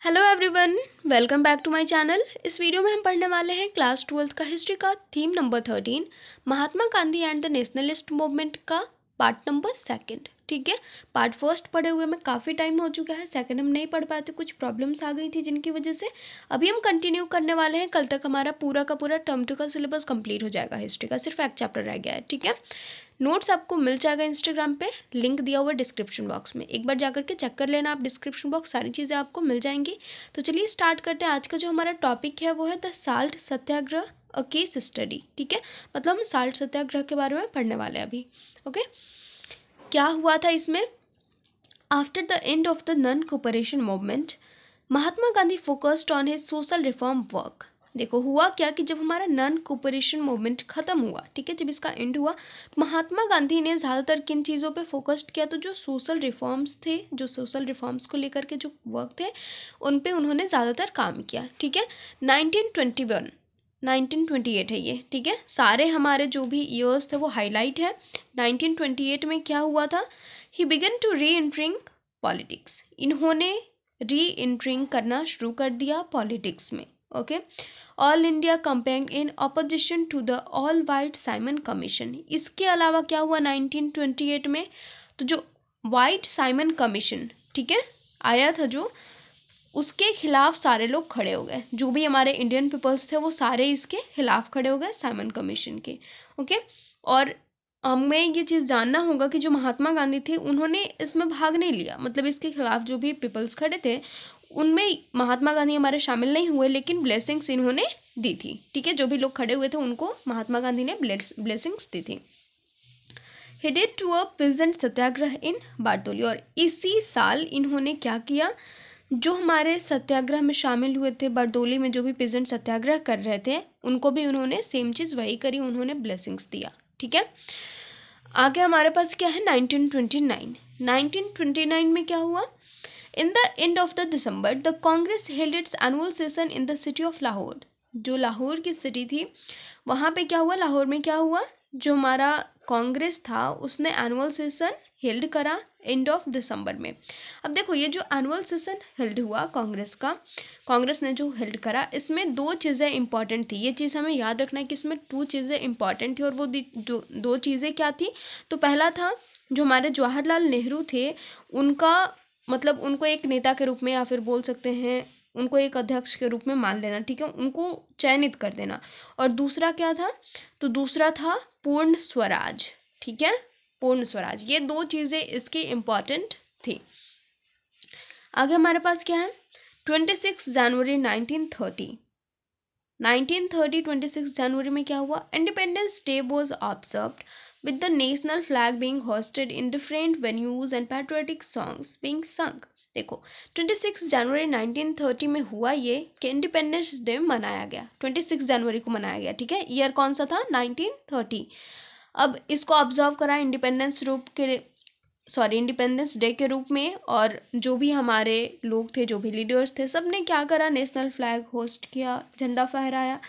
Hello everyone, welcome back to my channel. इस video में हम पढ़ने वाले हैं क्लास 12th का हिस्ट्री का theme number 13 Mahatma Gandhi and the nationalist movement का पार्ट नंबर 2। ठीक है, पार्ट फर्स्ट पढ़े हुए में काफ़ी टाइम हो चुका है, सेकंड हम नहीं पढ़ पाए थे, कुछ प्रॉब्लम्स आ गई थी जिनकी वजह से अभी हम कंटिन्यू करने वाले हैं। कल तक हमारा पूरा का पूरा टर्म 2 का सिलेबस कंप्लीट हो जाएगा। हिस्ट्री का सिर्फ एक चैप्टर रह गया है। ठीक है, नोट्स आपको मिल जाएगा इंस्टाग्राम पे, लिंक दिया हुआ डिस्क्रिप्शन बॉक्स में। एक बार जाकर के चेक कर लेना आप डिस्क्रिप्शन बॉक्स, सारी चीज़ें आपको मिल जाएंगी। तो चलिए स्टार्ट करते हैं। आज का जो हमारा टॉपिक है वो है the salt Satyagraha a case study. ठीक है, मतलब हम साल्ट सत्याग्रह के बारे में पढ़ने वाले हैं अभी। ओके, क्या हुआ था इसमें? After the end of the non cooperation movement Mahatma Gandhi focused on his social reform work. देखो हुआ क्या कि जब हमारा नॉन कोऑपरेशन मूवमेंट खत्म हुआ, ठीक है, जब इसका एंड हुआ, महात्मा गांधी ने ज़्यादातर किन चीज़ों पे फोकस्ड किया? तो जो सोशल रिफॉर्म्स थे, जो सोशल रिफॉर्म्स को लेकर के जो वर्क थे, उन पे उन्होंने ज़्यादातर काम किया। ठीक है, 1921 1928 है ये। ठीक है, सारे हमारे जो भी ईयर्स थे वो हाईलाइट है। 1928 में क्या हुआ था? He began to reentering politics. इन्होंने री एंटरिंग करना शुरू कर दिया पॉलिटिक्स में। Okay, all India campaign in opposition to the all white Simon Commission. इसके अलावा क्या हुआ 1928 में? तो जो वाइट साइमन कमीशन, ठीक है, आया था, जो उसके खिलाफ सारे लोग खड़े हो गए। जो भी हमारे इंडियन पीपल्स थे वो सारे इसके खिलाफ खड़े हो गए, साइमन कमीशन के। ओके, और हमें ये चीज़ जानना होगा कि जो महात्मा गांधी थे उन्होंने इसमें भाग नहीं लिया, मतलब इसके खिलाफ जो भी पीपल्स खड़े थे उनमें महात्मा गांधी हमारे शामिल नहीं हुए, लेकिन ब्लेसिंग्स इन्होंने दी थी। ठीक है, जो भी लोग खड़े हुए थे उनको महात्मा गांधी ने ब्लेसिंग्स दी थी। He did to a peasant satyagraha in Bardoli. और इसी साल इन्होंने क्या किया? जो हमारे सत्याग्रह में शामिल हुए थे बारदोली में, जो भी पीजेंट सत्याग्रह कर रहे थे, उनको भी उन्होंने सेम चीज़ वही करी, उन्होंने ब्लेसिंग्स दिया। ठीक है, आगे हमारे पास क्या है? 1929 में क्या हुआ? In the end of the December the Congress held it's annual session in the city of Lahore. जो लाहौर की सिटी थी वहाँ पे क्या हुआ? लाहौर में क्या हुआ? जो हमारा कांग्रेस था उसने एनुअल सेशन हेल्ड करा एंड ऑफ दिसंबर में। अब देखो ये जो एनुअल सेशन हेल्ड हुआ कांग्रेस का, कांग्रेस ने जो हेल्ड करा, इसमें दो चीज़ें इंपॉर्टेंट थी। ये चीज़ हमें याद रखना है कि इसमें दो चीज़ें इंपॉर्टेंट थी, और वो दो चीज़ें क्या थी? तो पहला था जो हमारे जवाहरलाल नेहरू थे, उनका मतलब उनको एक नेता के रूप में, या फिर बोल सकते हैं उनको एक अध्यक्ष के रूप में मान लेना। ठीक है, उनको चयनित कर देना। और दूसरा क्या था? तो दूसरा था पूर्ण स्वराज। ठीक है, पूर्ण स्वराज। ये दो चीज़ें इसकी इम्पॉर्टेंट थी। आगे हमारे पास क्या है? 26 जनवरी 1930 26 जनवरी में क्या हुआ? Independence day was observed with the national flag being hoisted in different venues and patriotic songs being sung। देखो 26 जनवरी 1930 में हुआ ये कि इंडिपेंडेंस डे मनाया गया, 26 जनवरी को मनाया गया। ठीक है, ईयर कौन सा था? 1930। अब इसको ऑब्जर्व करा इंडिपेंडेंस डे के रूप में, और जो भी हमारे लोग थे, जो भी लीडर्स थे, सब ने क्या करा? नेशनल फ्लैग होस्ट किया, झंडा फहराया।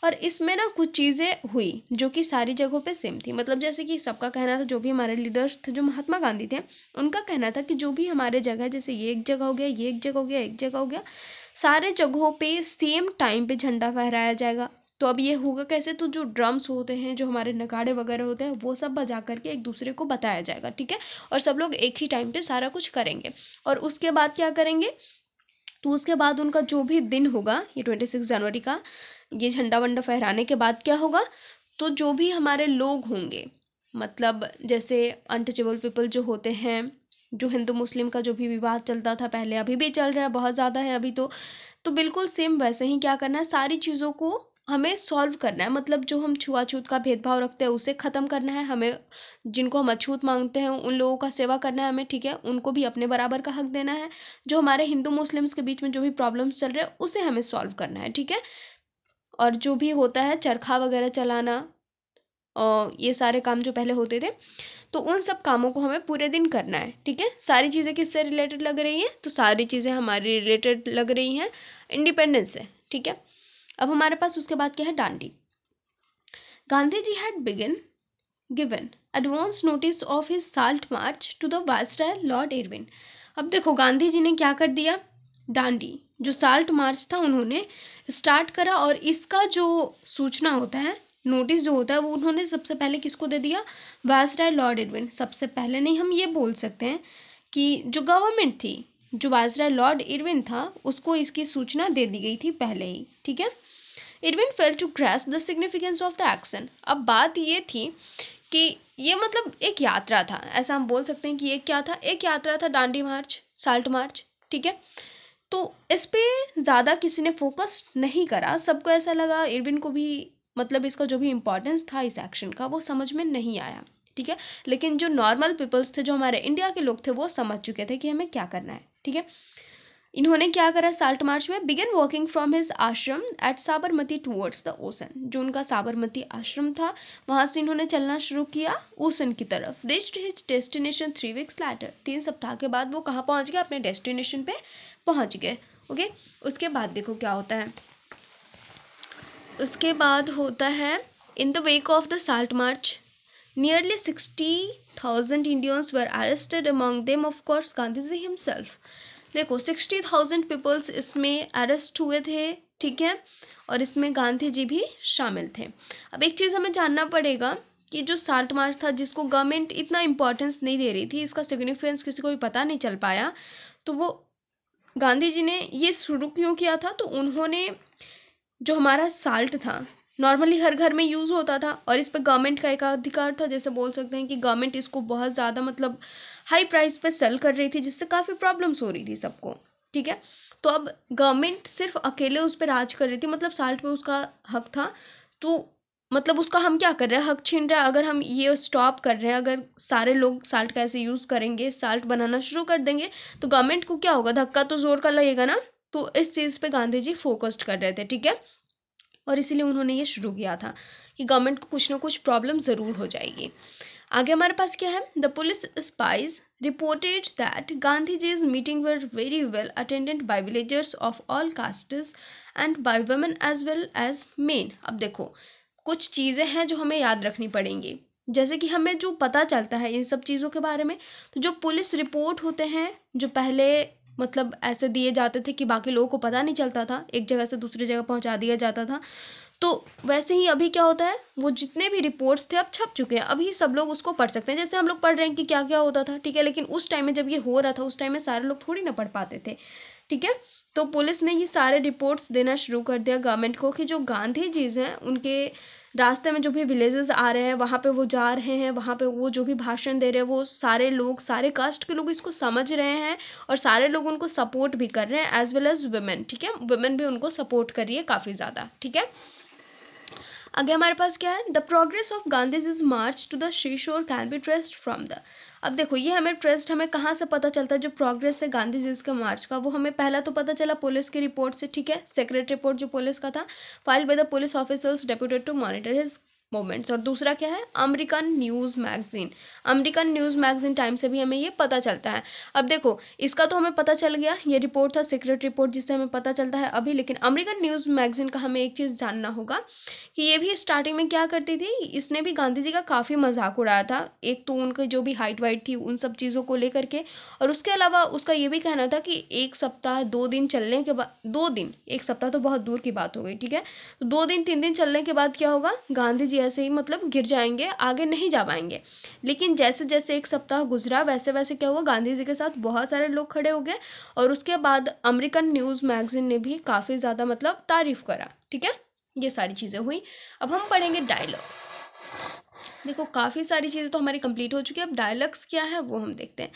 और इसमें ना कुछ चीज़ें हुई जो कि सारी जगहों पे सेम थी। मतलब जैसे कि सबका कहना था, जो भी हमारे लीडर्स थे, जो महात्मा गांधी थे, उनका कहना था कि जो भी हमारे जगह, जैसे ये एक जगह हो गया, ये एक जगह हो गया, एक जगह हो गया, सारे जगहों पे सेम टाइम पे झंडा फहराया जाएगा। तो अब ये होगा कैसे? तो जो ड्रम्स होते हैं, जो हमारे नगाड़े वगैरह होते हैं, वो सब बजा करके एक दूसरे को बताया जाएगा। ठीक है, और सब लोग एक ही टाइम पे सारा कुछ करेंगे। और उसके बाद क्या करेंगे? तो उसके बाद उनका जो भी दिन होगा, ये 26 जनवरी का, ये झंडा वंडा फहराने के बाद क्या होगा? तो जो भी हमारे लोग होंगे, मतलब जैसे अनटचेबल पीपल जो होते हैं, जो हिंदू मुस्लिम का जो भी विवाद चलता था पहले, अभी भी चल रहा है, बहुत ज़्यादा है अभी तो बिल्कुल सेम वैसे ही क्या करना है? सारी चीज़ों को हमें सॉल्व करना है। मतलब जो हम छुआछूत का भेदभाव रखते हैं उसे ख़त्म करना है हमें। जिनको हम अछूत मांगते हैं उन लोगों का सेवा करना है हमें। ठीक है, उनको भी अपने बराबर का हक देना है। जो हमारे हिंदू मुस्लिम्स के बीच में जो भी प्रॉब्लम्स चल रहे हैं उसे हमें सॉल्व करना है। ठीक है, और जो भी होता है चरखा वगैरह चलाना, और ये सारे काम जो पहले होते थे, तो उन सब कामों को हमें पूरे दिन करना है। ठीक है, सारी चीज़ें किससे रिलेटेड लग रही हैं? तो सारी चीज़ें हमारी रिलेटेड लग रही हैं इंडिपेंडेंस से। ठीक है, अब हमारे पास उसके बाद क्या है? Dandi. Gandhi ji had given advance notice of his salt march to the viceroy Lord Irwin. अब देखो गांधी जी ने क्या कर दिया? डांडी, जो साल्ट मार्च था उन्होंने स्टार्ट करा, और इसका जो सूचना होता है, नोटिस जो होता है, वो उन्होंने सबसे पहले किसको दे दिया? Viceroy Lord Irwin. सबसे पहले नहीं, हम ये बोल सकते हैं कि जो गवर्नमेंट थी, जो वायसराय लॉर्ड इरविन था, उसको इसकी सूचना दे दी गई थी पहले ही, ठीक है। Irwin fail to grasp the significance of the action. अब बात ये थी कि ये मतलब एक यात्रा था, ऐसा हम बोल सकते हैं कि ये क्या था? एक यात्रा था, दांडी मार्च, साल्ट मार्च, ठीक है। तो इस पे ज़्यादा किसी ने फोकस नहीं करा, सबको ऐसा लगा, इरविन को भी मतलब इसका जो भी इम्पोर्टेंस था इस एक्शन का वो समझ में नहीं आया, ठीक है। लेकिन जो नॉर्मल पीपल्स थे, जो हमारे इंडिया के लोग थे, वो समझ चुके थे कि हमें क्या करना है, ठीक है। इन्होंने क्या करा साल्ट मार्च में? Began walking from his ashram at Sabarmati towards the ocean. जो उनका साबरमती आश्रम था, वहाँ से इन्होंने चलना शुरू किया ओशन की तरफ। Reached his destination 3 weeks later. 3 सप्ताह के बाद वो कहाँ पहुँच गए? अपने डेस्टिनेशन पे पहुँच गए, ओके। उसके बाद देखो क्या होता है, उसके बाद होता है in the wake of the salt march nearly 60,000 Indians were arrested, among them of course Gandhi ji himself. देखो 60,000 पीपल्स इसमें अरेस्ट हुए थे, ठीक है, और इसमें गांधी जी भी शामिल थे। अब एक चीज़ हमें जानना पड़ेगा कि जो साल्ट मार्च था, जिसको गवर्नमेंट इतना इम्पोर्टेंस नहीं दे रही थी, इसका सिग्निफिकेंस किसी को भी पता नहीं चल पाया, तो वो गांधी जी ने ये शुरू क्यों किया था? तो उन्होंने जो हमारा साल्ट था, नॉर्मली हर घर में यूज़ होता था, और इस पर गवर्नमेंट का एक अधिकार था। जैसे बोल सकते हैं कि गवर्नमेंट इसको बहुत ज़्यादा मतलब हाई प्राइस पे सेल कर रही थी, जिससे काफ़ी प्रॉब्लम्स हो रही थी सबको, ठीक है। तो अब गवर्नमेंट सिर्फ अकेले उस पर राज कर रही थी, मतलब साल्ट पे उसका हक था, तो मतलब उसका हम क्या कर रहे हैं? हक छीन रहे हैं। अगर हम ये स्टॉप कर रहे हैं, अगर सारे लोग साल्ट का ऐसे यूज़ करेंगे, साल्ट बनाना शुरू कर देंगे, तो गवर्नमेंट को क्या होगा? धक्का तो जोर का लगेगा ना। तो इस चीज़ पे गांधी जी फोकस्ड कर रहे थे, ठीक है, और इसीलिए उन्होंने ये शुरू किया था कि गवर्नमेंट को कुछ ना कुछ प्रॉब्लम ज़रूर हो जाएगी। आगे हमारे पास क्या है? The police spies reported that Gandhi ji's meeting were very well attended by villagers of all castes and by women as well as men. अब देखो कुछ चीज़ें हैं जो हमें याद रखनी पड़ेंगी, जैसे कि हमें जो पता चलता है इन सब चीज़ों के बारे में, तो जो पुलिस रिपोर्ट होते हैं, जो पहले मतलब ऐसे दिए जाते थे कि बाकी लोगों को पता नहीं चलता था, एक जगह से दूसरी जगह पहुंचा दिया जाता था, तो वैसे ही अभी क्या होता है, वो जितने भी रिपोर्ट्स थे अब छप चुके हैं, अभी सब लोग उसको पढ़ सकते हैं। जैसे हम लोग पढ़ रहे हैं कि क्या क्या होता था, ठीक है, लेकिन उस टाइम में जब ये हो रहा था, उस टाइम में सारे लोग थोड़ी ना पढ़ पाते थे, ठीक है। तो पुलिस ने ये सारे रिपोर्ट्स देना शुरू कर दिया गवर्नमेंट को कि जो गांधी जी हैं उनके रास्ते में जो भी विलेजेस आ रहे हैं, वहाँ पे वो जा रहे हैं, वहाँ पे वो जो भी भाषण दे रहे हैं, वो सारे लोग, सारे कास्ट के लोग इसको समझ रहे हैं, और सारे लोग उनको सपोर्ट भी कर रहे हैं, एज वेल एज वुमेन, ठीक है, वुमेन भी उनको सपोर्ट कर रही है काफ़ी ज़्यादा, ठीक है। आगे हमारे पास क्या है? The progress of Gandhi's march to the sea shore can be traced from the. अब देखो ये हमें ट्रेस्ट हमें कहाँ से पता चलता है? जो प्रोग्रेस है गांधी जी के मार्च का, वो हमें पहला तो पता चला पुलिस की रिपोर्ट से, ठीक है, सेक्रेट रिपोर्ट जो पुलिस का था, filed by the police officers deputed to monitor his movements. और दूसरा क्या है? American news magazine, American news magazine Time से भी हमें ये पता चलता है। अब देखो इसका तो हमें पता चल गया, ये रिपोर्ट था सीक्रेट रिपोर्ट जिससे हमें पता चलता है अभी, लेकिन अमेरिकन न्यूज़ मैगजीन का हमें एक चीज़ जानना होगा कि ये भी स्टार्टिंग में क्या करती थी, इसने भी गांधी जी का काफ़ी मजाक उड़ाया था। एक तो उनकी जो भी हाइट वाइट थी उन सब चीज़ों को लेकर के, और उसके अलावा उसका ये भी कहना था कि एक सप्ताह 2 दिन चलने के बाद, 2 दिन, एक सप्ताह तो बहुत दूर की बात हो गई, ठीक है, तो 2 दिन 3 दिन चलने के बाद क्या होगा, गांधी जी ऐसे ही मतलब गिर जाएंगे, आगे नहीं जा पाएंगे। लेकिन जैसे जैसे एक सप्ताह गुजरा वैसे वैसे क्या हुआ, गांधी जी के साथ बहुत सारे लोग खड़े हो गए, और उसके बाद अमेरिकन न्यूज़ मैगजीन ने भी काफ़ी ज़्यादा मतलब तारीफ करा, ठीक है। ये सारी चीज़ें हुई। अब हम पढ़ेंगे डायलॉग्स। देखो काफ़ी सारी चीज़ें तो हमारी कंप्लीट हो चुकी है, अब डायलॉग्स क्या है वो हम देखते हैं।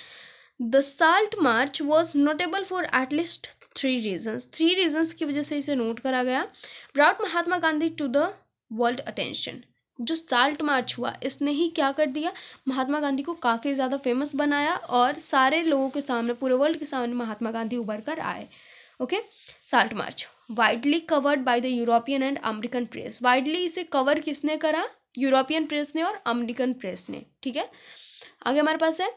The salt march was notable for at least 3 reasons. 3 reasons की वजह से इसे नोट करा गया। Brought Mahatma Gandhi to the world attention. जो साल्ट मार्च हुआ इसने ही क्या कर दिया, महात्मा गांधी को काफ़ी ज़्यादा फेमस बनाया, और सारे लोगों के सामने, पूरे वर्ल्ड के सामने महात्मा गांधी उभर कर आए, okay. Salt march widely covered by the European and American press. Widely इसे कवर किसने करा? यूरोपियन प्रेस ने और अमेरिकन प्रेस ने, ठीक है। आगे हमारे पास है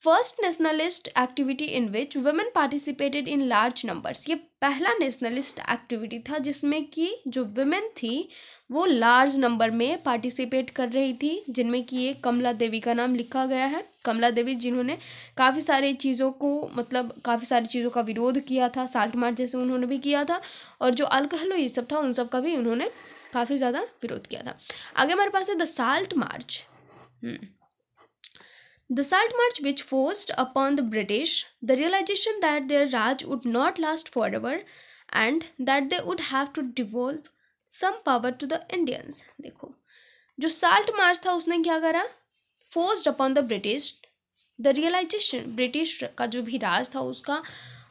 first nationalist activity in which women participated in large numbers. ये पहला नेशनलिस्ट एक्टिविटी था जिसमें कि जो विमेन थी वो लार्ज नंबर में पार्टिसिपेट कर रही थी, जिनमें कि एक कमला देवी का नाम लिखा गया है। कमला देवी जिन्होंने काफ़ी सारी चीज़ों का विरोध किया था, साल्ट मार्च जैसे उन्होंने भी किया था, और जो अल्कोहल ये सब था उन सब का भी उन्होंने काफ़ी ज़्यादा विरोध किया था। आगे हमारे पास है the salt March. The Salt March, which forced upon the British the realization that their Raj would not last forever and that they would have to devolve some power to the Indians। देखो, जो salt मार्च था उसने क्या करा, forced upon the British the realization, British का जो भी राज था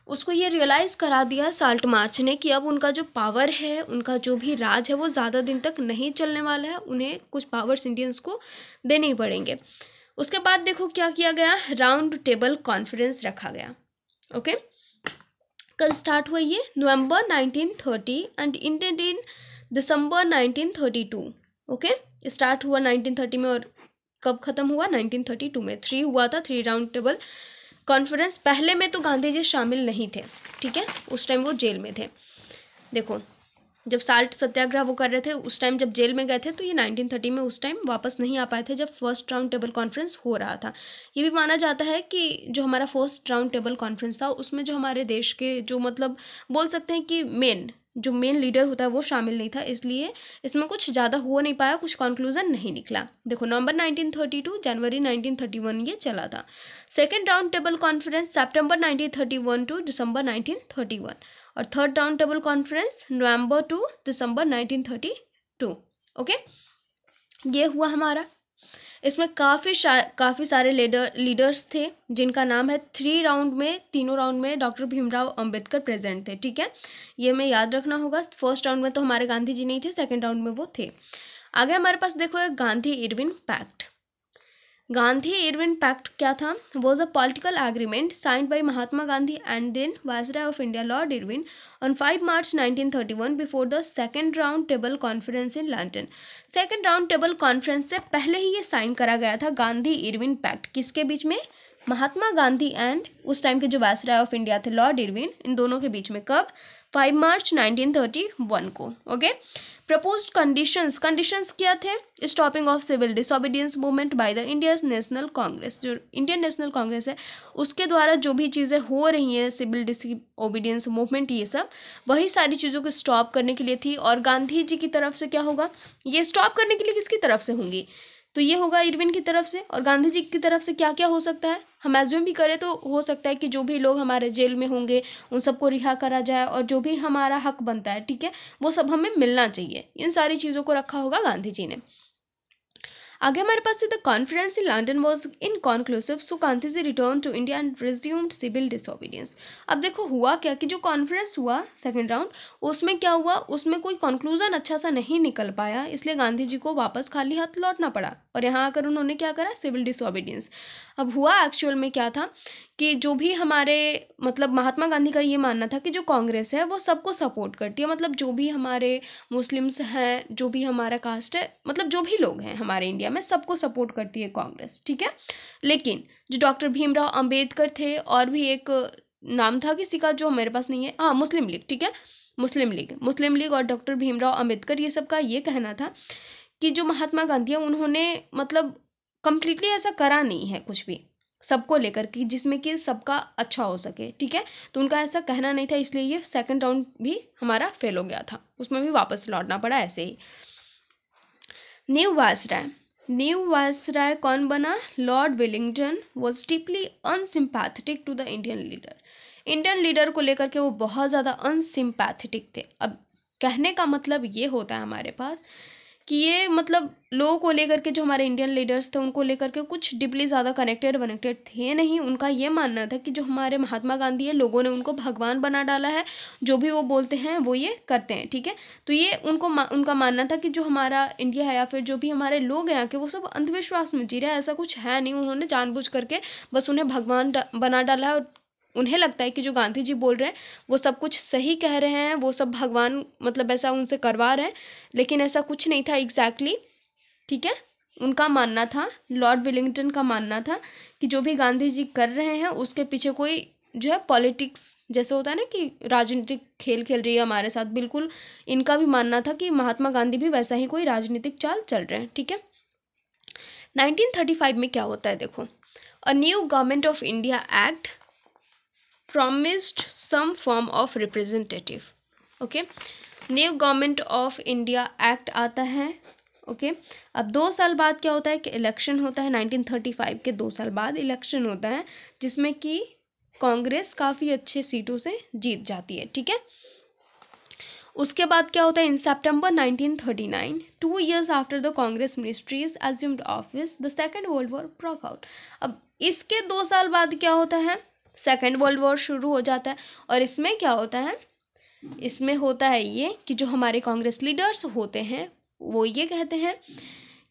उसको ये रियलाइज़ करा दिया साल्ट मार्च ने कि अब उनका जो पावर है, उनका जो भी राज है वो ज़्यादा दिन तक नहीं चलने वाला है, उन्हें कुछ पावर्स इंडियंस को देने ही पड़ेंगे। उसके बाद देखो क्या किया गया, राउंड टेबल कॉन्फ्रेंस रखा गया। ओके, कल स्टार्ट हुआ ये नवंबर 1930 and ended in December 1932। Okay, start हुआ 1930 में और कब ख़त्म हुआ, 1932 में। 3 हुआ था, 3 राउंड टेबल कॉन्फ्रेंस। पहले में तो गांधी जी शामिल नहीं थे, ठीक है, उस टाइम वो जेल में थे। देखो, जब साल्ट सत्याग्रह वो कर रहे थे उस टाइम जब जेल में गए थे, तो ये 1930 में उस टाइम वापस नहीं आ पाए थे जब फर्स्ट राउंड टेबल कॉन्फ्रेंस हो रहा था। ये भी माना जाता है कि जो हमारा फर्स्ट राउंड टेबल कॉन्फ्रेंस था उसमें जो हमारे देश के जो मतलब बोल सकते हैं कि मेन लीडर होता है वो शामिल नहीं था, इसलिए इसमें कुछ ज़्यादा हो नहीं पाया, कुछ कंक्लूजन नहीं निकला। देखो, नवंबर 1932 जनवरी 1931 ये चला था। सेकेंड राउंड टेबल कॉन्फ्रेंस सितंबर 1931 टू दिसंबर 1931 और थर्ड राउंड टेबल कॉन्फ्रेंस नवंबर टू दिसंबर 1932। ओके, ये हुआ हमारा। इसमें काफ़ी सारे लीडर्स थे जिनका नाम है। तीनों राउंड में डॉक्टर भीमराव अंबेडकर प्रेजेंट थे, ठीक है, ये हमें याद रखना होगा। फर्स्ट राउंड में तो हमारे गांधी जी नहीं थे, सेकेंड राउंड में वो थे। आगे हमारे पास देखो है Gandhi Irwin pact. Gandhi Irwin pact क्या था, was a political agreement signed by Mahatma Gandhi and then viceroy of India Lord Irwin on 5 March 1931 before the second round table conference in London. Second round table conference से पहले ही ये sign करा गया था Gandhi Irwin pact, किसके बीच में, महात्मा गांधी एंड उस time के जो वायसराय ऑफ इंडिया थे लॉर्ड इरविन, इन दोनों के बीच में। कब, 5 मार्च 1931 को। ओके, प्रपोज्ड कंडीशंस क्या थे, stopping of civil disobedience movement by the Indian National Congress. जो इंडियन नेशनल कांग्रेस है उसके द्वारा जो भी चीज़ें हो रही हैं, सिविल डिसोबीडियंस मूवमेंट, ये सब वही सारी चीज़ों को स्टॉप करने के लिए थी। और गांधी जी की तरफ से क्या होगा, ये स्टॉप करने के लिए किसकी तरफ से होंगी, तो ये होगा इरविन की तरफ से। और गांधी जी की तरफ से क्या क्या हो सकता है, हम एज्यूम भी करें तो हो सकता है कि जो भी लोग हमारे जेल में होंगे उन सबको रिहा करा जाए और जो भी हमारा हक बनता है, ठीक है, वो सब हमें मिलना चाहिए। इन सारी चीज़ों को रखा होगा गांधी जी ने। आगे हमारे पास the conference in London was inconclusive, so Gandhi ji return to India and resumed civil disobedience. अब देखो हुआ क्या कि जो कॉन्फ्रेंस हुआ सेकंड राउंड, उसमें क्या हुआ, उसमें कोई कंक्लूजन अच्छा सा नहीं निकल पाया, इसलिए गांधी जी को वापस खाली हाथ लौटना पड़ा और यहाँ आकर उन्होंने क्या करा, सिविल डिसोबीडियंस। अब हुआ एक्चुअल में क्या था कि जो भी हमारे मतलब महात्मा गांधी का ये मानना था कि जो कांग्रेस है वो सबको सपोर्ट करती है, मतलब जो भी हमारे मुस्लिम्स हैं, जो भी हमारा कास्ट है, मतलब जो भी लोग हैं हमारे इंडिया में, सबको सपोर्ट करती है कांग्रेस, ठीक है। लेकिन जो डॉक्टर भीमराव अंबेडकर थे और भी एक नाम था किसी का जो मेरे पास नहीं है, हाँ, मुस्लिम लीग, ठीक है, मुस्लिम लीग और डॉक्टर भीमराव अंबेडकर, ये सब का ये कहना था कि जो महात्मा गांधी है उन्होंने मतलब कंप्लीटली ऐसा करा नहीं है कुछ भी सबको लेकर कि जिसमें कि सबका अच्छा हो सके, ठीक है, तो उनका ऐसा कहना नहीं था, इसलिए ये सेकंड राउंड भी हमारा फेल हो गया था, उसमें भी वापस लौटना पड़ा ऐसे ही। न्यू वायसराय कौन बना, Lord Wellington was deeply unsympathetic to the Indian leader को लेकर के वो बहुत ज़्यादा अनसिम्पैथेटिक थे। अब कहने का मतलब ये होता है हमारे पास कि ये मतलब लोगों को लेकर के जो हमारे इंडियन लीडर्स थे उनको लेकर के कुछ डीपली ज़्यादा कनेक्टेड थे नहीं। उनका ये मानना था कि जो हमारे महात्मा गांधी है, लोगों ने उनको भगवान बना डाला है, जो भी वो बोलते हैं वो ये करते हैं, ठीक है। तो ये उनका मानना था कि जो हमारा इंडिया है या फिर जो भी हमारे लोग हैं यहाँ के, वो सब अंधविश्वास में जी रहे हैं, ऐसा कुछ है नहीं। उन्होंने जानबूझ करके बस उन्हें भगवान बना डाला है और उन्हें लगता है कि जो गांधी जी बोल रहे हैं वो सब कुछ सही कह रहे हैं, वो सब भगवान मतलब ऐसा उनसे करवा रहे हैं, लेकिन ऐसा कुछ नहीं था एग्जैक्टली, ठीक है। उनका मानना था, लॉर्ड वेलिंगटन का मानना था कि जो भी गांधी जी कर रहे हैं उसके पीछे कोई जो है पॉलिटिक्स जैसे होता है ना कि राजनीतिक खेल खेल रही है हमारे साथ, बिल्कुल इनका भी मानना था कि महात्मा गांधी भी वैसा ही कोई राजनीतिक चाल चल रहे हैं। ठीक है, 1935 में क्या होता है देखो, a new government of India act promised some form of representative। Okay, new government of India act आता है। ओके, अब 2 साल बाद क्या होता है कि इलेक्शन होता है। 1935 के 2 साल बाद इलेक्शन होता है जिसमें कि कांग्रेस काफ़ी अच्छे सीटों से जीत जाती है। ठीक है, उसके बाद क्या होता है, इन सितंबर 1939, 2 years after the Congress ministries assumed office, the second world war broke out. अब इसके 2 साल बाद क्या होता है, सेकेंड वर्ल्ड वॉर शुरू हो जाता है। और इसमें क्या होता है, इसमें होता है ये कि जो हमारे कांग्रेस लीडर्स होते हैं वो ये कहते हैं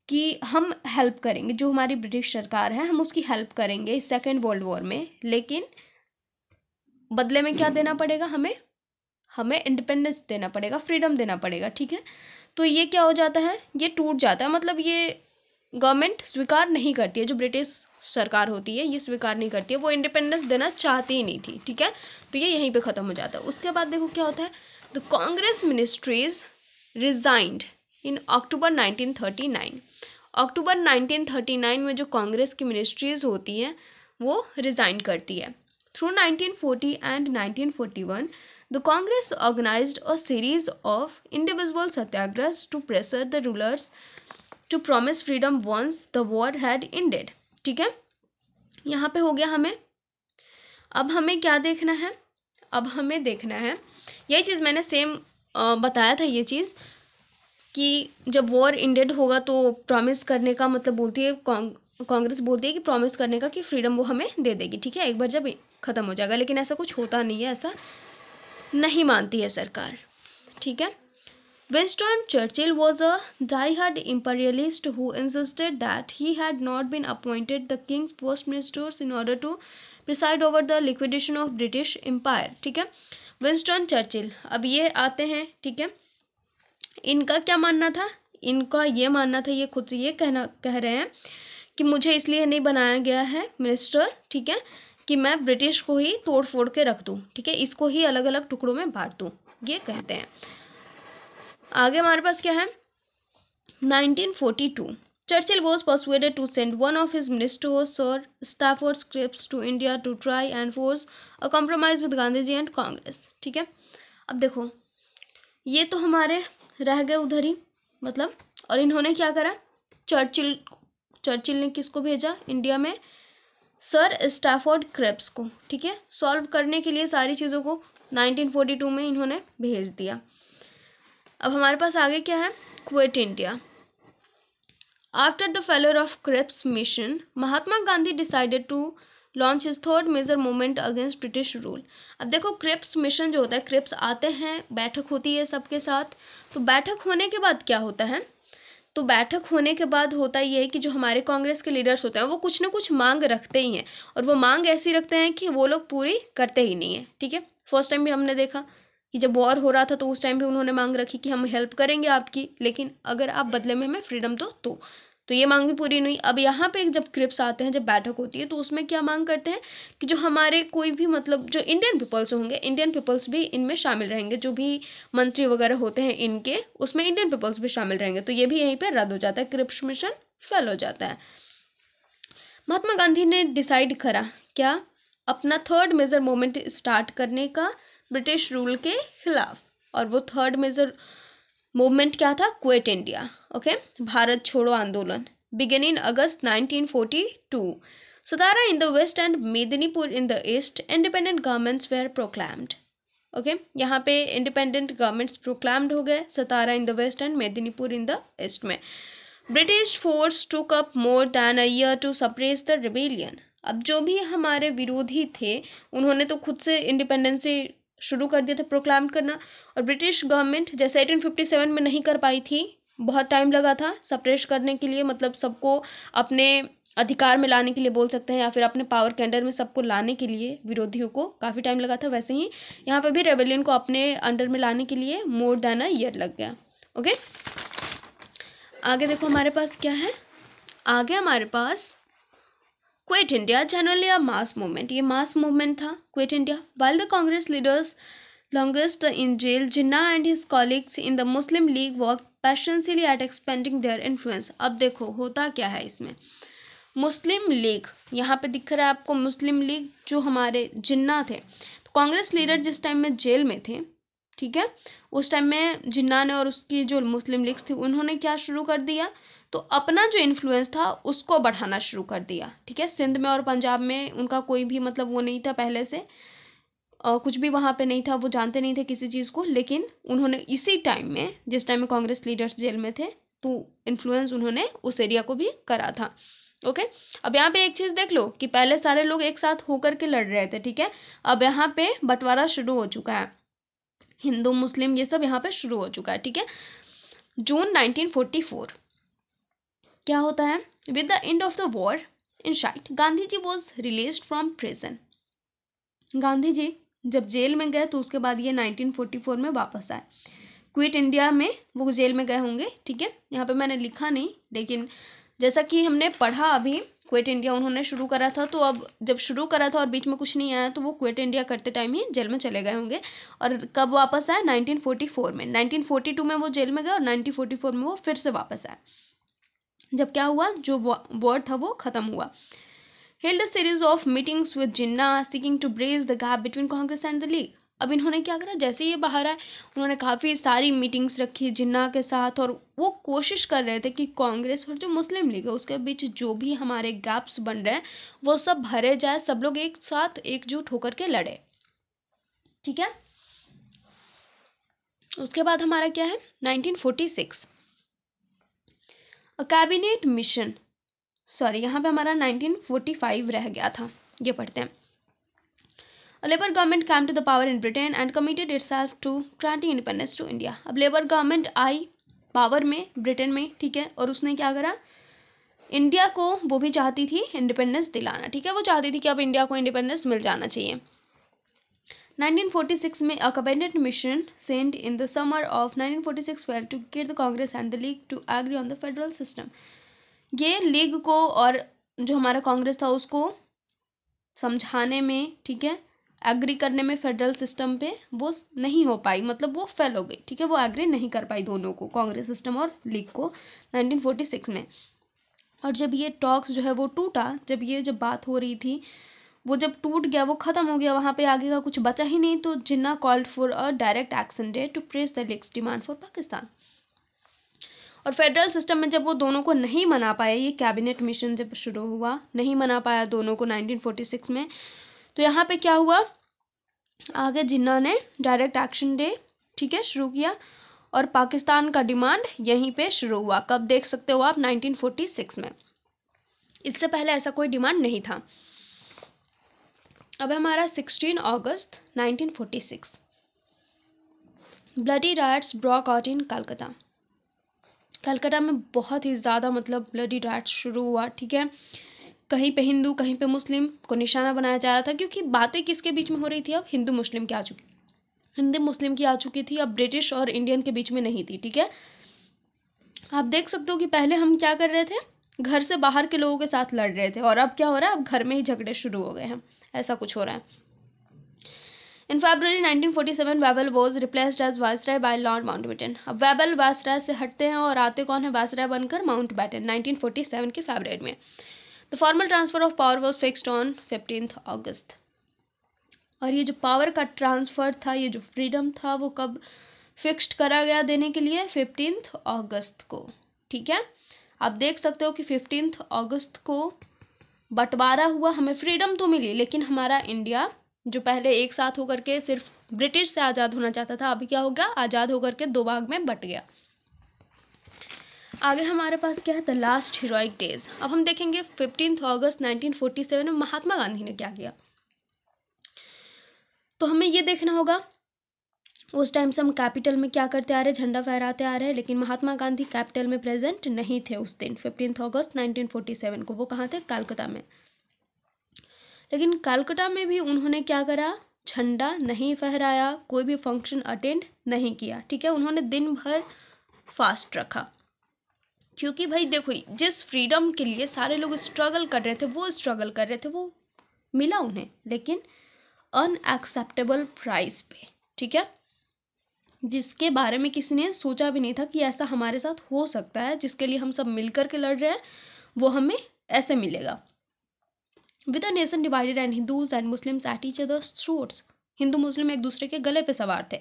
कि हम हेल्प करेंगे, जो हमारी ब्रिटिश सरकार है हम उसकी हेल्प करेंगे इस सेकेंड वर्ल्ड वॉर में, लेकिन बदले में क्या देना पड़ेगा, हमें इंडिपेंडेंस देना पड़ेगा, फ्रीडम देना पड़ेगा। ठीक है, तो ये क्या हो जाता है, ये टूट जाता है, मतलब ये गवर्नमेंट स्वीकार नहीं करती है, जो ब्रिटिश सरकार होती है ये स्वीकार नहीं करती है, वो इंडिपेंडेंस देना चाहती ही नहीं थी। ठीक है, तो ये यहीं पे ख़त्म हो जाता है। उसके बाद देखो क्या होता है, द कांग्रेस मिनिस्ट्रीज रिजाइंड इन अक्टूबर 1939। अक्टूबर 1939 में जो कांग्रेस की मिनिस्ट्रीज होती हैं वो रिज़ाइन करती है। Through 1940 and 1941 the Congress organized a series of individual satyagrahas to pressure the rulers to promise freedom once the war had ended। ठीक है, यहाँ पे हो गया हमें। अब हमें क्या देखना है, अब हमें देखना है यही चीज़ मैंने सेम बताया था, ये चीज़ कि जब वॉर इंडेड होगा तो प्रॉमिस करने का मतलब बोलती है कांग्रेस बोलती है कि प्रॉमिस करने का कि फ्रीडम वो हमें दे देगी। ठीक है, एक बार जब ख़त्म हो जाएगा, लेकिन ऐसा कुछ होता नहीं है, ऐसा नहीं मानती है सरकार। ठीक है, Winston Churchill was a die-hard imperialist who insisted that he had not been appointed the king's first ministers in order to preside over the liquidation of British Empire। ठीक है, विंस्टन चर्चिल अब ये आते हैं। ठीक है, इनका क्या मानना था, इनका ये मानना था, ये खुद से ये कह रहे हैं कि मुझे इसलिए नहीं बनाया गया है मिनिस्टर, ठीक है, कि मैं ब्रिटिश को ही तोड़ फोड़ के रख दूँ। ठीक है, इसको ही अलग अलग टुकड़ों में बांट दूँ, ये कहते हैं। आगे हमारे पास क्या है, 1942 Churchill was persuaded to send one of his ministers sir Stafford Cripps to India to try and force a compromise with Gandhi ji and Congress. ठीक है, अब देखो ये तो हमारे रह गए उधर ही, मतलब, और इन्होंने क्या करा, चर्चिल ने किसको भेजा इंडिया में, सर स्टैफोर्ड क्रिप्स को। ठीक है, सॉल्व करने के लिए सारी चीज़ों को 1942 में इन्होंने भेज दिया। अब हमारे पास आगे क्या है, quit India. After the failure of Cripps mission Mahatma Gandhi decided to launch his third major movement against British rule. अब देखो क्रिप्स मिशन जो होता है, क्रिप्स आते हैं, बैठक होती है सबके साथ, तो बैठक होने के बाद क्या होता है, तो बैठक होने के बाद होता ये है कि जो हमारे कांग्रेस के लीडर्स होते हैं वो कुछ ना कुछ मांग रखते ही हैं, और वो मांग ऐसी रखते हैं कि वो लोग पूरी करते ही नहीं है। ठीक है, फर्स्ट टाइम भी हमने देखा कि जब वॉर हो रहा था तो उस टाइम भी उन्होंने मांग रखी कि हम हेल्प करेंगे आपकी, लेकिन अगर आप बदले में हमें फ्रीडम दो तो ये मांग भी पूरी नहीं। अब यहाँ पे जब क्रिप्स आते हैं, जब बैठक होती है, तो उसमें क्या मांग करते हैं कि जो हमारे कोई भी मतलब जो इंडियन पीपल्स होंगे, इंडियन पीपल्स भी इनमें शामिल रहेंगे, जो भी मंत्री वगैरह होते हैं इनके, उसमें इंडियन पीपल्स भी शामिल रहेंगे, तो ये भी यहीं पर रद्द हो जाता है, क्रिप्स मिशन फेल हो जाता है। महात्मा गांधी ने डिसाइड करा क्या, अपना थर्ड मेजर मूवमेंट स्टार्ट करने का ब्रिटिश रूल के खिलाफ, और वो थर्ड मेजर मूवमेंट क्या था, क्विट इंडिया। ओके, भारत छोड़ो आंदोलन, begin in August 1942। Satara in the west and Medinipur in the east independent governments were proclaimed. Okay, यहाँ पे इंडिपेंडेंट गवर्नमेंट्स प्रोक्लैम्ड हो गए, Satara in the west and Medinipur in the east में। British force took up more than a year to suppress the rebellion. अब जो भी हमारे विरोधी थे उन्होंने तो खुद से इंडिपेंडेंसी शुरू कर दिया था प्रोक्लाम करना, और ब्रिटिश गवर्नमेंट जैसे 1857 में नहीं कर पाई थी, बहुत टाइम लगा था सप्रेस करने के लिए, मतलब सबको अपने अधिकार में लाने के लिए बोल सकते हैं, या फिर अपने पावर के अंडर में सबको लाने के लिए विरोधियों को काफ़ी टाइम लगा था, वैसे ही यहाँ पे भी रेबेलियन को अपने अंडर में लाने के लिए मोर देन अ ईयर लग गया। ओके, आगे देखो हमारे पास क्या है, आगे हमारे पास क्विट इंडिया जनरली अ मास मूवमेंट, ये मास मूवमेंट था quit India. While the Congress leaders longest in jail, Jinnah and his colleagues in the Muslim League worked passionately at expanding their influence. अब देखो होता क्या है इसमें. मुस्लिम लीग यहाँ पे दिख रहा है आपको, मुस्लिम लीग जो हमारे जिन्ना थे, तो कांग्रेस लीडर जिस टाइम में जेल में थे, ठीक है, उस टाइम में जिन्ना ने और उसकी जो मुस्लिम लीग्स थी उन्होंने क्या शुरू कर दिया, तो अपना जो इन्फ्लुएंस था उसको बढ़ाना शुरू कर दिया. ठीक है, सिंध में और पंजाब में उनका कोई भी मतलब वो नहीं था पहले से, कुछ भी वहाँ पे नहीं था, वो जानते नहीं थे किसी चीज़ को, लेकिन उन्होंने इसी टाइम में जिस टाइम में कांग्रेस लीडर्स जेल में थे तो इन्फ्लुएंस उन्होंने उस एरिया को भी करा था. ओके, अब यहाँ पे एक चीज़ देख लो कि पहले सारे लोग एक साथ होकर के लड़ रहे थे. ठीक है, अब यहाँ पे बंटवारा शुरू हो चुका है, हिंदू मुस्लिम ये सब यहाँ पे शुरू हो चुका है. ठीक है, जून 1944 क्या होता है, with the end of the war in sight Gandhi ji was release from prison. Gandhi ji जब जेल में गए तो उसके बाद ये 1944 में वापस आए. क्विट इंडिया में वो जेल में गए होंगे. ठीक है, यहाँ पे मैंने लिखा नहीं, लेकिन जैसा कि हमने पढ़ा अभी, क्विट इंडिया उन्होंने शुरू करा था, तो अब जब शुरू करा था और बीच में कुछ नहीं आया तो वो क्विट इंडिया करते टाइम ही जेल में चले गए होंगे. और कब वापस आए, 1944 में. 1942 में वो जेल में गए और 1944 में वो फिर से वापस आए, जब क्या हुआ, जो वॉर था वो ख़त्म हुआ. held a series of meetings with Jinnah seeking to bridge the gap between Congress and the League. अब इन्होंने क्या करा, जैसे ये बाहर आए उन्होंने काफ़ी सारी मीटिंग्स रखी जिन्ना के साथ, और वो कोशिश कर रहे थे कि कांग्रेस और जो मुस्लिम लीग है उसके बीच जो भी हमारे गैप्स बन रहे हैं वो सब भरे जाए, सब लोग एक साथ एकजुट होकर के लड़े. ठीक है, उसके बाद हमारा क्या है, 1946 अ कैबिनेट मिशन, सॉरी यहाँ पे हमारा 1945 रह गया था, ये पढ़ते हैं. Labour government came to the power in Britain and committed itself to granting independence to India. अब लेबर गवर्नमेंट आई पावर में ब्रिटेन में, ठीक है, और उसने क्या करा, इंडिया को वो भी चाहती थी इंडिपेंडेंस दिलाना. ठीक है, वो चाहती थी कि अब इंडिया को इंडिपेंडेंस मिल जाना चाहिए. 1946 में a cabinet mission sent in the summer of 1946 fail to get the Congress and the League to agree on the federal system. ये लीग को और जो हमारा कांग्रेस था उसको समझाने में, ठीक है, एग्री करने में फेडरल सिस्टम पे वो नहीं हो पाई, मतलब वो फेल हो गई. ठीक है, वो एग्री नहीं कर पाई दोनों को, कांग्रेस सिस्टम और लीग को 1946 में. और जब ये टॉक्स जो है वो टूटा, जब बात हो रही थी वो जब टूट गया, वो ख़त्म हो गया, वहाँ पे आगे का कुछ बचा ही नहीं, तो Jinnah called for a direct action day to press the League's demand for Pakistan. और फेडरल सिस्टम में जब वो दोनों को नहीं मना पाया, ये कैबिनेट मिशन जब शुरू हुआ, नहीं मना पाया दोनों को 1946 में, तो यहाँ पे क्या हुआ, आगे जिन्ना ने डायरेक्ट एक्शन डे, ठीक है, शुरू किया और पाकिस्तान का डिमांड यहीं पे शुरू हुआ. कब देख सकते हो आप, 1946 में. इससे पहले ऐसा कोई डिमांड नहीं था. अब हमारा 16 अगस्त 1946 bloody rights Brock out in Calcutta. Calcutta में बहुत ही ज़्यादा मतलब ब्लडी राइट्स शुरू हुआ. ठीक है, कहीं पे हिंदू कहीं पे मुस्लिम को निशाना बनाया जा रहा था, क्योंकि बातें किसके बीच में हो रही थी, अब हिंदू मुस्लिम की आ चुकी थी, अब ब्रिटिश और इंडियन के बीच में नहीं थी. ठीक है, आप देख सकते हो कि पहले हम क्या कर रहे थे, घर से बाहर के लोगों के साथ लड़ रहे थे, और अब क्या हो रहा है, अब घर में ही झगड़े शुरू हो गए हैं, ऐसा कुछ हो रहा है. In February 1947, Wavell was replaced as viceroy by Lord Mountbatten. अब वेबल वायसराय से हटते हैं और आते कौन है, वायसराय बनकर माउंटबेटन 1947 के फरवरी में. The formal transfer of power was fixed on 15 अगस्त. और ये जो पावर का ट्रांसफ़र था, ये जो फ्रीडम था, वो कब फिक्स्ड करा गया देने के लिए, 15 अगस्त को. ठीक है, आप देख सकते हो कि 15 अगस्त को बंटवारा हुआ, हमें फ्रीडम तो मिली, लेकिन हमारा इंडिया जो पहले एक साथ होकर के सिर्फ ब्रिटिश से आज़ाद होना चाहता था, अभी क्या हो गया, आज़ाद होकर के दो भाग में बट गया. आगे हमारे पास क्या है, द लास्ट हीरोइक डेज. अब हम देखेंगे 15 अगस्त 1947 में महात्मा गांधी ने क्या किया. तो हमें ये देखना होगा, उस टाइम से हम कैपिटल में क्या करते आ रहे, झंडा फहराते आ रहे हैं, लेकिन महात्मा गांधी कैपिटल में प्रेजेंट नहीं थे उस दिन 15 अगस्त 1947 को. वो कहाँ थे, कलकत्ता में. लेकिन कलकत्ता में भी उन्होंने क्या करा, झंडा नहीं फहराया, कोई भी फंक्शन अटेंड नहीं किया. ठीक है, उन्होंने दिन भर फास्ट रखा. क्योंकि भाई देखो, जिस फ्रीडम के लिए सारे लोग स्ट्रगल कर रहे थे वो स्ट्रगल कर रहे थे, वो मिला उन्हें, लेकिन अनएक्सेप्टेबल प्राइस पे, ठीक है, जिसके बारे में किसी ने सोचा भी नहीं था कि ऐसा हमारे साथ हो सकता है, जिसके लिए हम सब मिल कर के लड़ रहे हैं वो हमें ऐसे मिलेगा। With a nation divided and Hindus and Muslims at each others throats, Hindu मुस्लिम एक दूसरे के गले पे सवार थे,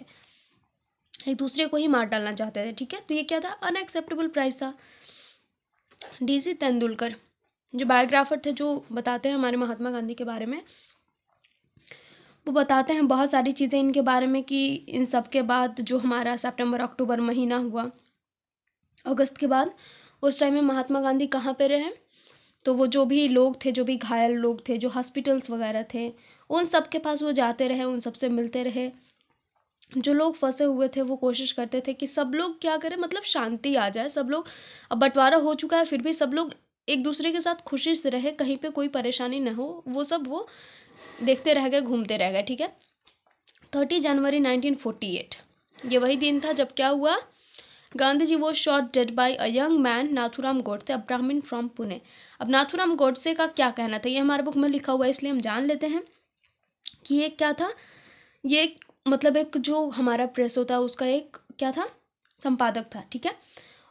एक दूसरे को ही मार डालना चाहते थे, ठीक है। तो ये क्या था, अनएक्सेप्टेबल प्राइस था। डीसी तेंदुलकर जो बायोग्राफर थे, जो बताते हैं हमारे महात्मा गांधी के बारे में, वो बताते हैं बहुत सारी चीज़ें इनके बारे में कि इन सब के बाद जो हमारा सितंबर अक्टूबर महीना हुआ, अगस्त के बाद, उस टाइम में महात्मा गांधी कहाँ पे रहे, तो वो जो भी लोग थे, जो भी घायल लोग थे, जो हॉस्पिटल्स वगैरह थे, उन सब के पास वो जाते रहे, उन सब से मिलते रहे। जो लोग फंसे हुए थे वो कोशिश करते थे कि सब लोग क्या करें, मतलब शांति आ जाए, सब लोग, अब बंटवारा हो चुका है फिर भी सब लोग एक दूसरे के साथ खुशी से रहे, कहीं पे कोई परेशानी ना हो, वो सब वो देखते रह गए, घूमते रह गए, ठीक है। 30 जनवरी 1948 ये वही दिन था जब क्या हुआ, गांधी जी वो shot dead by a young man Nathuram Godse, a Brahmin from Pune. अब नाथुराम गोडसे का क्या कहना था, ये हमारे बुक में लिखा हुआ है, इसलिए हम जान लेते हैं कि ये क्या था। ये मतलब एक जो हमारा प्रेस होता है उसका एक क्या था, संपादक था, ठीक है।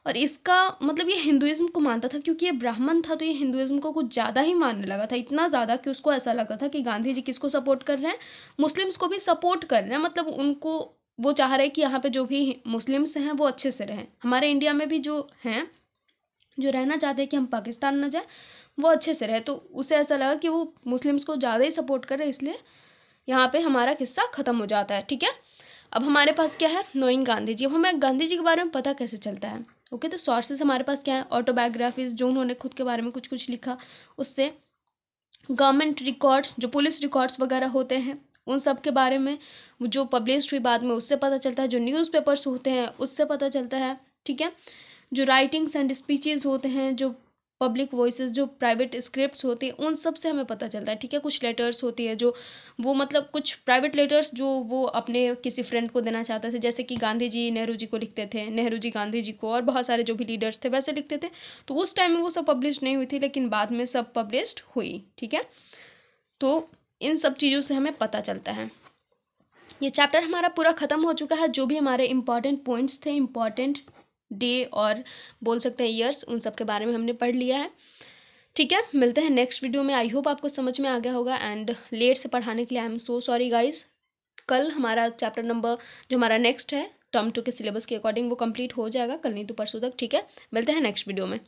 और इसका मतलब ये हिंदुइज्म को मानता था, क्योंकि ये ब्राह्मण था तो ये हिंदुइज्म को कुछ ज़्यादा ही मानने लगा था, इतना ज़्यादा कि उसको ऐसा लगता था कि गांधी जी किसको सपोर्ट कर रहे हैं, मुस्लिम्स को भी सपोर्ट कर रहे हैं, मतलब उनको वो चाह रहे हैं कि यहाँ पे जो भी मुस्लिम्स हैं वो अच्छे से रहें, हमारे इंडिया में भी जो हैं, जो रहना चाहते हैं कि हम पाकिस्तान ना जाए, वो अच्छे से रहे। तो उसे ऐसा लगा कि वो मुस्लिम्स को ज़्यादा ही सपोर्ट कर रहे हैं, इसलिए यहाँ पे हमारा किस्सा ख़त्म हो जाता है, ठीक है। अब हमारे पास क्या है, नोइंग गांधी जी। अब हमें गांधी जी के बारे में पता कैसे चलता है, ओके। तो सोर्सेस हमारे पास क्या है, ऑटोबायोग्राफीज जो उन्होंने खुद के बारे में कुछ कुछ लिखा, उससे गवर्नमेंट रिकॉर्ड्स, जो पुलिस रिकॉर्ड्स वगैरह होते हैं उन सब के बारे में जो पब्लिश हुई बाद में उससे पता चलता है, जो न्यूज़पेपर्स होते हैं उससे पता चलता है, ठीक है। जो राइटिंग्स एंड स्पीचेस होते हैं, जो पब्लिक वॉइसेस, जो प्राइवेट स्क्रिप्ट्स होती हैं, उन सब से हमें पता चलता है, ठीक है। कुछ लेटर्स होती हैं जो वो मतलब कुछ प्राइवेट लेटर्स जो वो अपने किसी फ्रेंड को देना चाहते थे, जैसे कि गांधी जी नेहरू जी को लिखते थे, नेहरू जी गांधी जी को, और बहुत सारे जो भी लीडर्स थे वैसे लिखते थे। तो उस टाइम में वो सब पब्लिश नहीं हुई थी, लेकिन बाद में सब पब्लिश्ड हुई, ठीक है। तो इन सब चीज़ों से हमें पता चलता है। ये चैप्टर हमारा पूरा ख़त्म हो चुका है, जो भी हमारे इंपॉर्टेंट पॉइंट्स थे, इंपॉर्टेंट डे और बोल सकते हैं ईयर्स, उन सब के बारे में हमने पढ़ लिया है, ठीक है। मिलते हैं नेक्स्ट वीडियो में। आई होप आपको समझ में आ गया होगा, एंड लेट से पढ़ाने के लिए I am so sorry guys. कल हमारा चैप्टर नंबर जो हमारा नेक्स्ट है टर्म 2 के सिलेबस के अकॉर्डिंग वो कंप्लीट हो जाएगा, कल नहीं तो परसों तक, ठीक है। मिलते हैं नेक्स्ट वीडियो में।